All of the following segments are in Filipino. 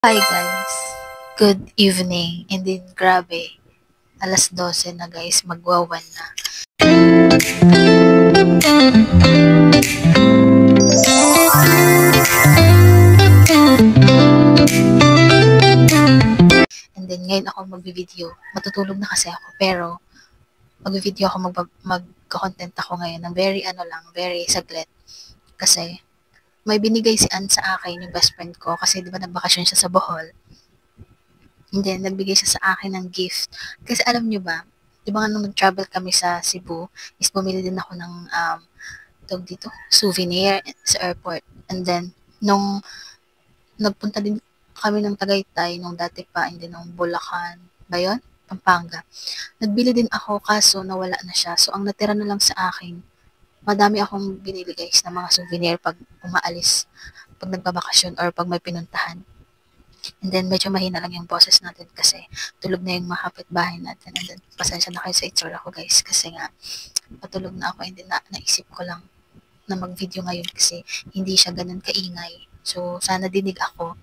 Hi guys, good evening. And then grabe, alas 12 na guys, magwawan na. And then ngayon ako magbi-video. Matutulog na kasi ako, pero magbi-video ako, mag-content ako ngayon ng very very saglit. Kasi may binigay si Ann sa akin, yung best friend ko, kasi di ba nagbakasyon siya sa Bohol. And then, nagbigay siya sa akin ng gift. Kasi alam nyo ba, di ba nga nung nag-travel kami sa Cebu, is bumili din ako ng, tawag dito, souvenir sa airport. And then, nung nagpunta din kami ng Tagaytay, nung dati pa, and then nung Bulacan, ba yun? Pampanga. Nagbili din ako, kaso nawala na siya. So, ang natira na lang sa akin, madami akong binili guys ng mga souvenir pag umaalis, pag nagbabakasyon, or pag may pinuntahan. And then, medyo mahina lang yung boses natin kasi tulog na yung mga kapitbahay natin. And then, pasensya na kayo sa itsura ko guys kasi nga, patulog na ako and then naisip ko lang na mag-video ngayon kasi hindi siya ganun kaingay. So, sana dinig ako.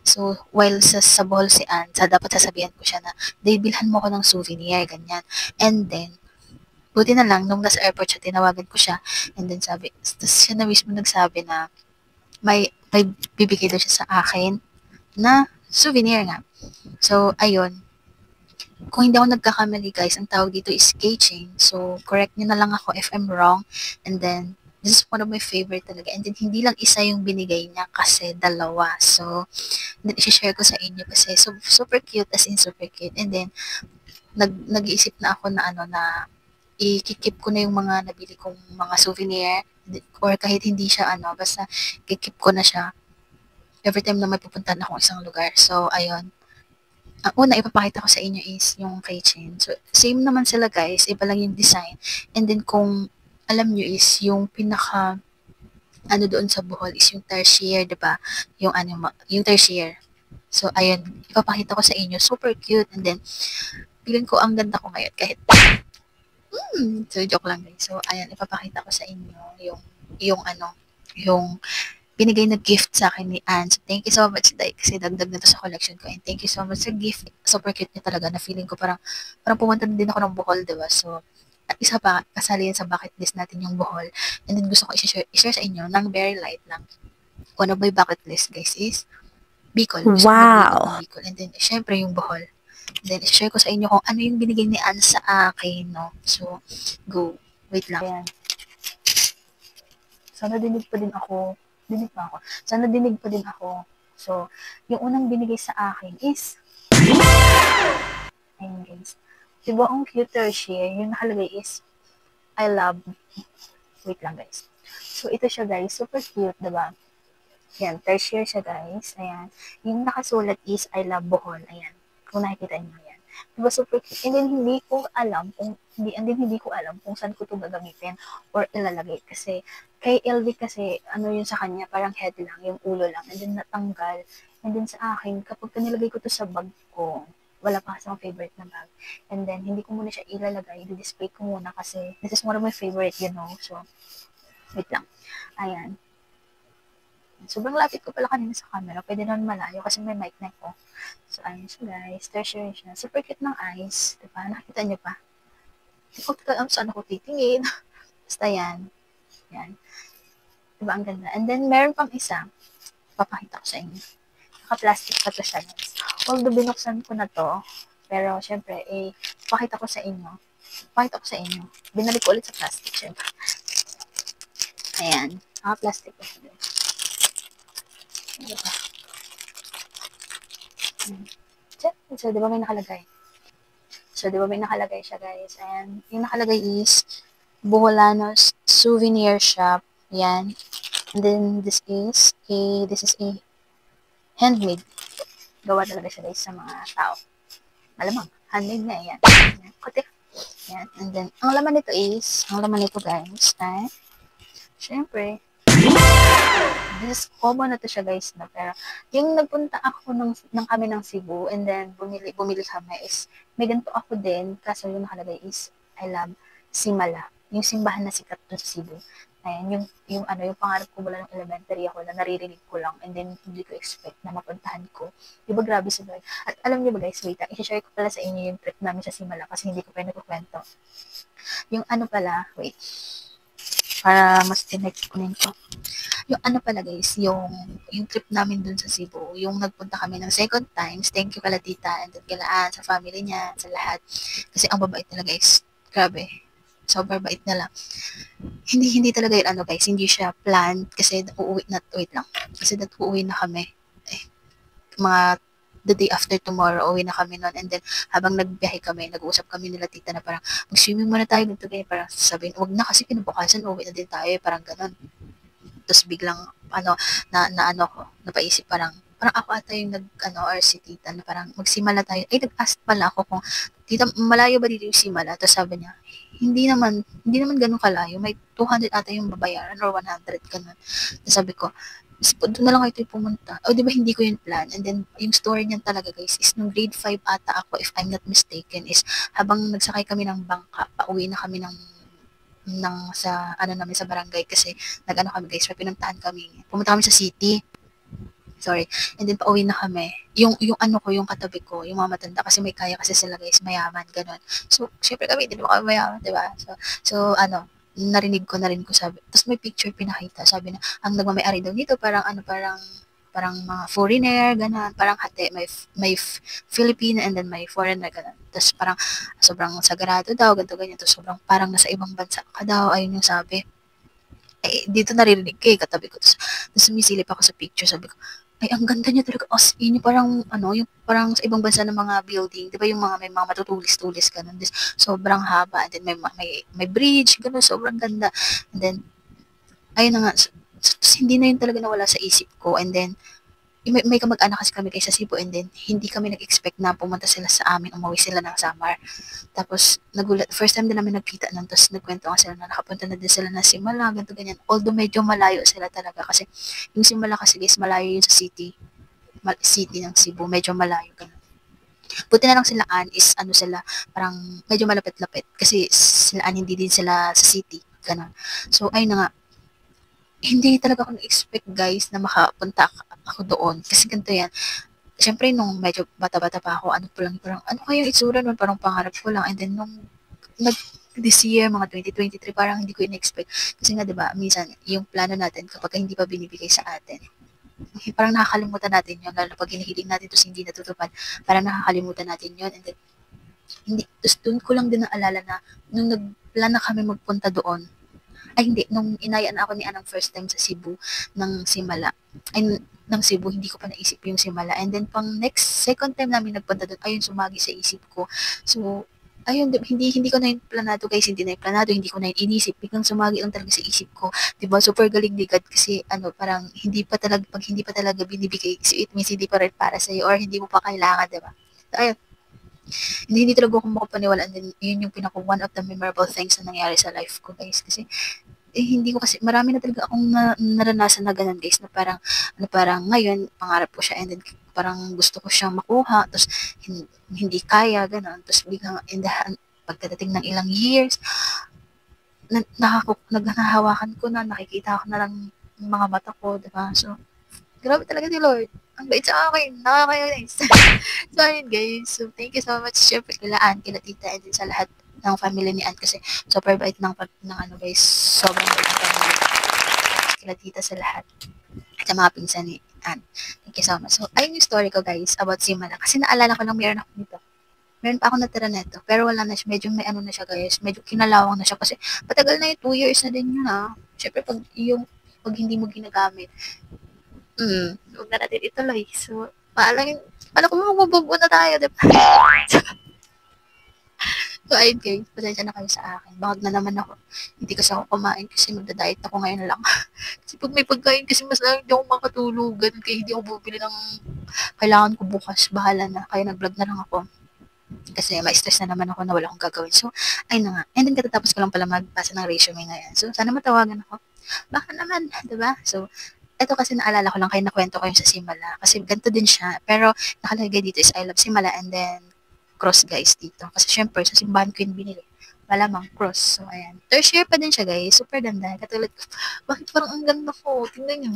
So, while sa Bohol si Ann, dapat sasabihan ko siya na, Day, bilhan mo ko ng souvenir, ganyan. And then, buti na lang, nung nasa airport siya, tinawagan ko siya. And then sabi, tapos siya na mismo nagsabi na, may bibigay daw siya sa akin na souvenir nga. So, ayun. Kung hindi ako nagkakamali guys, ang tawag dito is keychain. So, correct nyo na lang ako if I'm wrong. And then, this is one of my favorite talaga. And then, hindi lang isa yung binigay niya kasi dalawa. So, then, isi-share ko sa inyo kasi super cute, as in super cute. And then, nag-iisip na ako na na i-keep ko na yung mga nabili kong mga souvenir or kahit hindi siya basta i-keep ko na siya every time na may pupuntahan akong isang lugar. So, ayun. Ang una ipapakita ko sa inyo is yung keychain. So, same naman sila guys, iba lang yung design. And then kung alam nyo is yung pinaka doon sa Bohol is yung tertiary, 'di ba? Yung tertiary. So, ayun, ipapakita ko sa inyo. Super cute. And then, feeling ko ang ganda ko ngayon kahit so, joke lang guys. So, ayan, ipapakita ko sa inyo yung yung binigay na gift sa akin ni Anne. So, thank you so much, Day, kasi dagdag na to sa collection ko. And thank you so much sa gift. Super cute niya talaga na feeling ko parang pumunta na din ako ng Bohol, diba? So, at isa pa, kasali yan sa bucket list natin yung Bohol. And then gusto ko i-share sa inyo ng very light lang. One of my bucket list, guys, is Bicol. Gusto ko mag-Bicol ng Bicol. And then, syempre, yung Bohol. And then, i-share ko sa inyo kung ano yung binigay ni Anne sa akin, no? So, go. Wait lang. Ayan. Sana dinig pa din ako. Dinig pa ako. Sana dinig pa din ako. So, yung unang binigay sa akin is, ayun guys. Diba ang cuter share, yung nakalagay is, I love, wait lang guys. So, ito siya guys, super cute, diba? Ayan, tertiary siya guys. Ayan. Yung nakasulat is, I love Bohol. Ayan. Kung nakikita niyo yan. Diba super cute? And then, hindi ko alam kung saan ko ito gagamitin or ilalagay. Kasi, kay LV kasi, yun sa kanya, parang head lang, yung ulo lang. And then, natanggal. And then, sa akin, kapag nilagay ko to sa bag ko, wala pa kasi akong favorite na bag. And then, hindi ko muna siya ilalagay. I-display ko muna kasi this is one of my favorite, you know. So, wait lang. Ayan. Sobrang lapit ko pala kanina sa camera. Pwede naman malayo kasi may mic na ko. So, ayun siya guys. Tertiary siya. Super cute ng eyes. Diba? Nakita niyo pa? Hindi ko saan ako titingin. Basta yan. Yan. Diba? Ang ganda. And then, meron pang isa. Papakita ko sa inyo. Naka-plastic pa to siya guys. Although binuksan ko na to. Pero, syempre, pakita ko sa inyo. Pakita ko sa inyo. Binalik ko ulit sa plastic, syempre. Ayan. Naka-plastic pa siya guys. Diba? So, di ba may nakalagay? Siya, guys? And yung nakalagay is Boholanos Souvenir Shop. Yan. And then, this is a handmade. Gawa talaga siya, guys, sa mga tao. Malamang, handmade na yan. Kote. Yan. And then, ang laman nito, guys, ay, syempre, this common na to siya guys na pero yung nagpunta ako kami ng Cebu and then bumili kami is may ganito ako din kaso yung nakalagay is I love Simala yung simbahan na sikat to sa Cebu Ayan, yung pangarap ko mula ng elementary ako na naririnig ko lang and then hindi ko expect na mapuntahan ko. Di ba grabe sa Lord? At alam niyo ba guys, wait, i-share ko pala sa inyo yung trip namin sa Simala kasi hindi ko pa nagkukwento. Yung ano pala, wait, para mas connect ko. Yung ano pala guys, yung trip namin dun sa Cebu, yung nagpunta kami ng second times, thank you kala tita and then kailaan sa family niya, sa lahat. Kasi ang babait talaga guys, grabe, sobrang bait nila. Hindi talaga yun ano guys, hindi siya planned kasi wait lang, kasi uuwi na kami. Eh, mga the day after tomorrow, uwi na kami noon. And then, habang nagbiyahe kami, nag-uusap kami nila tita na parang, mag-swimming muna tayo ganito ganyan. Parang sabihin, wag na kasi kinabukasan, uwi na din tayo. Parang ganun. Tapos biglang, ano ko, napaisip parang ako ata yung or si tita na parang magsimala tayo. Ay, nag-ask pala ako kung, tita, malayo ba dito yung simala? Tapos sabi niya, hindi naman ganun kalayo. May 200 ata yung babayaran or 100 ganun. Tapos sabi ko, doon na lang kayo tayo pumunta. O, di ba hindi ko yun plan? And then, yung story niyan talaga, guys, is nung grade 5 ata ako, if I'm not mistaken, is habang nagsakay kami ng bangka, pauwi na kami namin sa barangay kasi nag-ano kami guys, may pinuntahan kami. Pumunta kami sa city. Sorry. And then pauwi na kami. Yung katabi ko, yung mga matanda kasi may kaya kasi sila guys, mayaman, ganun. So, syempre kami, hindi naman kami mayaman, di ba? So, narinig ko na rin ko sabi. Tapos may picture pinakita. Sabi na, ang nagmamay-ari daw nito, parang mga foreigner, ganun. Parang hati, may Filipino and then may foreigner, ganun. Tapos parang sobrang sagrado daw, ganito, ganyan. Tapos sobrang parang nasa ibang bansa ka daw, ayun yung sabi. Eh, dito naririnig ko katabi ko. Tapos sumisilip ako sa picture, sabi ko, ay, ang ganda niya talaga. As in, yung parang sa ibang bansa ng mga building, di ba yung may mga matutulis-tulis, ganun. Sobrang haba, and then may bridge, ganun, sobrang ganda. And then, ayun na nga, hindi na yun talaga nawala sa isip ko. And then, may kamag-anak kasi kami kay sa Cebu and then hindi kami nag-expect na pumunta sila sa amin, umuwi sila ng Samar. Tapos nagulat, first time din namin nagkita nun, tapos nagkwento nga sila na nakapunta na din sila na Simala, ganito ganyan. Although medyo malayo sila talaga kasi yung Simala kasi guys, malayo yun sa city ng Cebu, medyo malayo ganun. Buti na lang sila is sila, parang medyo malapit-lapit kasi sila hindi din sila sa city, ganun. So ayun na nga, hindi talaga ako nag-expect guys na makapunta ako doon. Kasi ganito yan. Siyempre, nung medyo bata-bata pa ako, parang, ano kaya yung itsura nun? Parang pangarap ko lang. And then, this year, mga 2023, parang hindi ko in-expect. Kasi nga, di ba, minsan, yung plano natin, kapag hindi pa binibigay sa atin, parang nakakalimutan natin yun. Lalo pag hinihiling natin, tapos hindi natutupad, parang nakakalimutan natin yun. And then, tapos doon ko lang din naalala na, nung nag-plan na kami magpunta doon, ay hindi, nung inayaan ako ni Anang first time sa Cebu, ng Simala, ng Cebu, hindi ko pa naisip yung Simala. And then, second time namin nagpunta doon, ayun, sumagi sa isip ko. So, ayun, hindi ko na yung planado guys, hindi na yung planado, hindi ko na yung inisip, biglang sumagi lang talaga sa isip ko. Diba, super galing ni God kasi, parang, pag hindi pa talaga binibigay, so it means hindi pa rin para sa'yo, or hindi mo pa kailangan, diba? So, ayun, hindi talaga ako makapaniwala. And then, yun yung one of the memorable things na nangyari sa life ko guys. Kasi, hindi ko kasi, marami na talaga akong naranasan na ganun guys, na parang ngayon, pangarap ko siya, and then parang gusto ko siyang makuha, tapos hindi kaya, ganun, tapos biglang, pagkadating ng ilang years, naghahawakan ko na, nakikita ko na lang mga mata ko, diba? So, grabe talaga si Lord. Ang bait sa akin. Nakakainis. So, ayun guys. So, thank you so much. Siyempre, kila Ann, kila tita, and din sa lahat ng family ni Ann kasi super bait ng guys. Sobrang bait ng family. Kila tita sa lahat. At sa mga pinsan ni Ann. Thank you so much. So, ayun yung story ko guys about Simala. Kasi naalala ko lang meron ako nito. Meron pa ako natira neto. Pero wala na siya. Medyo may na siya guys. Medyo kinalawang na siya. Kasi patagal na yung 2 years na din yun ha. Siyempre, pag hindi mo ginagamit, huwag na natin ituloy. So, paano kung magbubuo na tayo, diba? So, ayun guys, pasensya na kayo sa akin. Bangag na naman ako. Hindi kasi ako kumain kasi magda-diet ako ngayon lang. Kasi pag may pagkain kasi mas lang hindi ako makatulugan kaya hindi ako bubili ng kailangan ko bukas. Bahala na. Kaya nag-vlog na lang ako. Kasi ma-stress na naman ako na wala akong gagawin. So, ayun na nga. And then katatapos ko lang pala magbasa ng resume ngayon. So, sana matawagan ako. Baka naman, diba? So, eto kasi naalala ko lang kayo nakwento ko yung sa Simala. Kasi ganito din siya. Pero nakalagay dito is I love Simala and then cross guys dito. Kasi syempre, sa simbahan ko yung binili. malamang cross. So, ayan. Third year pa din siya, guys. Super ganda. Katulad ko, bakit parang ang ganda ko? Tingnan nyo.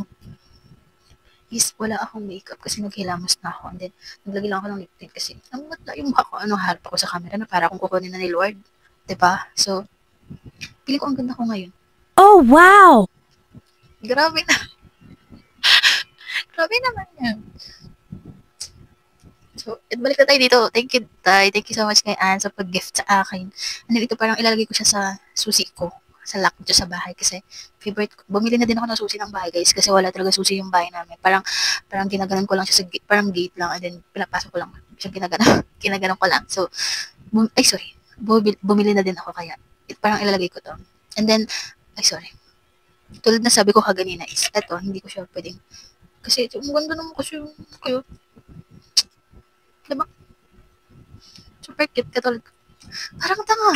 Is, wala akong makeup kasi naghilamos na ako. And then, naglagay lang ako ng lip tint kasi ang matla yung mukha ko. Harap ako sa camera na para akong kukunin na ni Lord. 'Di ba? So, pili ko ang ganda ko ngayon. Oh, wow! Grabe na. Grabe naman yan. So, balik na tayo dito. Thank you, Tay. Thank you so much kay Anne sa pag-gift sa akin. Ano ito, parang ilalagay ko siya sa susi ko. Sa lock dito sa bahay. Kasi, favorite ko. Bumili na din ako ng susi ng bahay, guys. Kasi wala talaga susi yung bahay namin. Parang ginaganon ko lang siya sa gate. Parang gate lang. And then, pinapasok ko lang. Siya ginaganon. Ginaganon ko lang. So, sorry. Bumili na din ako kaya. Parang ilalagay ko to. And then, sorry. Tulad na sabi ko kaganina is, eto, hindi ko siya pwedeng. Kasi, maganda naman kasi yung kayo. Diba? Super cute katulad. Parang tanga.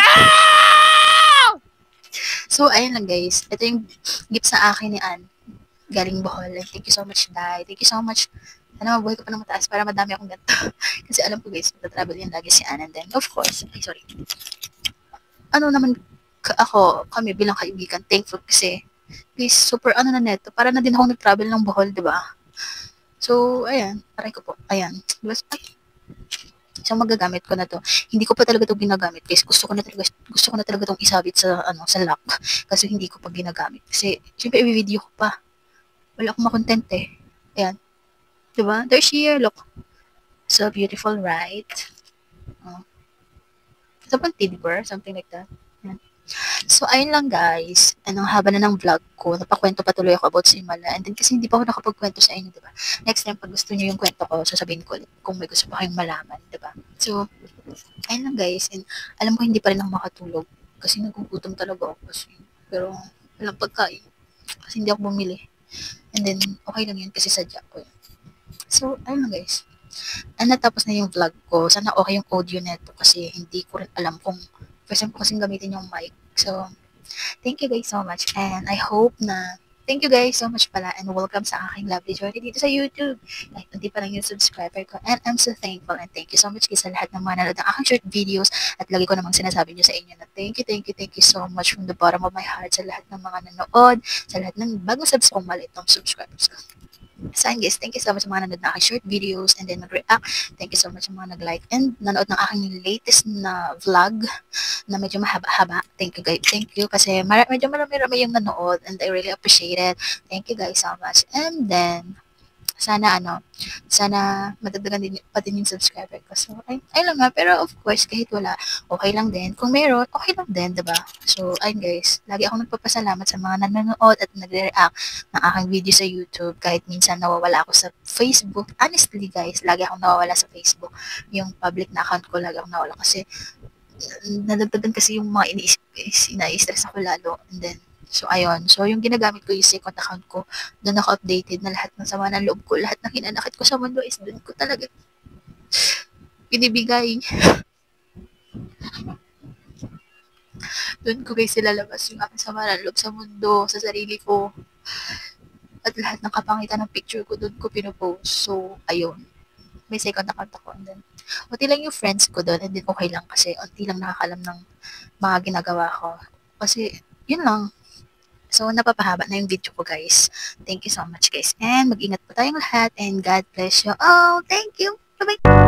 So, ayun lang guys. Ito yung gift sa akin ni Ann. Galing Bohol. And thank you so much, Dai. Thank you so much. Sana mabuhay ko pa ng mataas para madami akong ganito. Kasi alam ko guys, magta-travel yan lagi si Ann. And then, of course, sorry. Ano naman kami bilang kaibigan, thankful kasi guys, super na neto. Para na din ako nag-travel ng Bohol, di ba? So, ayan. Aray ko po. Ayan. So magagamit ko na to. Hindi ko pa talaga to ginagamit guys. Gusto ko na talaga tong isabit sa lock kasi hindi ko pa ginagamit. Kasi syempre i-video ko pa. Wala akong makontent eh. Ayan. 'Di ba? There's here, look. So beautiful, right? Oh. Ito pang teddy bear, something like that. Ayan. So, ayun lang guys. Anong haba na ng vlog ko. Napakwento pa tuloy ako about sa Himala. And then kasi hindi pa ako nakapagkwento sa inyo, diba? Next time, pag gusto niyo yung kwento ko, sasabihin ko ulit kung may gusto pa kayong malaman, diba? So, ayun lang guys. And alam ko hindi pa rin ako makatulog. Kasi nagugutom talaga ako kasi. Pero, walang pagkain. Kasi hindi ako bumili. And then, okay lang yun kasi sadya ko. So, ayun lang guys. Natapos na yung vlog ko. Sana okay yung audio neto kasi hindi ko rin alam kung first time ko kasing gamitin yung mic. So, thank you guys so much and I hope na thank you guys so much pala and welcome sa aking lovely journey dito sa YouTube. Kahit hindi pa lang yung subscriber ko and I'm so thankful and thank you so much sa lahat ng mga nanood ng aking short videos at lagi ko namang sinasabi nyo sa inyo na thank you so much from the bottom of my heart sa lahat ng mga nanood, sa lahat ng bagong kong maliit ng subscribers ko. So, guys, thank you so much sa mga nanood na aking short videos and then nag-react. Thank you so much sa mga nag-like and nanood ng aking latest na vlog na medyo mahaba-haba. Thank you guys. Thank you kasi medyo marami-rami yung nanood and I really appreciate it. Thank you guys so much. And then, sana madagdagan din pati yung subscriber ko. So, ay lang nga. Pero of course, kahit wala, okay lang din. Kung meron, okay lang din, diba? So, ayun guys, lagi akong nagpapasalamat sa mga nanonood at nagre-react ng aking video sa YouTube. Kahit minsan nawawala ako sa Facebook. Honestly guys, lagi akong nawawala sa Facebook. Yung public na account ko, lagi akong nawawala kasi nadagdagan kasi yung mga ina-stress ako lalo. And then, so, ayun. So, yung ginagamit ko yung second account ko, doon ako updated na lahat ng sama ng loob ko, lahat ng hinanakit ko sa mundo is doon ko talaga binibigay. Doon ko guys ilalabas yung aking sama ng loob sa mundo, sa sarili ko. At lahat ng kapangitan ng picture ko, doon ko pinopost. So, ayun. May second account ako. And then, unti lang yung friends ko doon. And then, okay lang kasi unti lang nakakalam ng mga ginagawa ko. Kasi, yun lang. So, napapahaba na yung video ko, guys. Thank you so much, guys. And mag-ingat po tayong lahat. And God bless you all. Thank you. Bye-bye.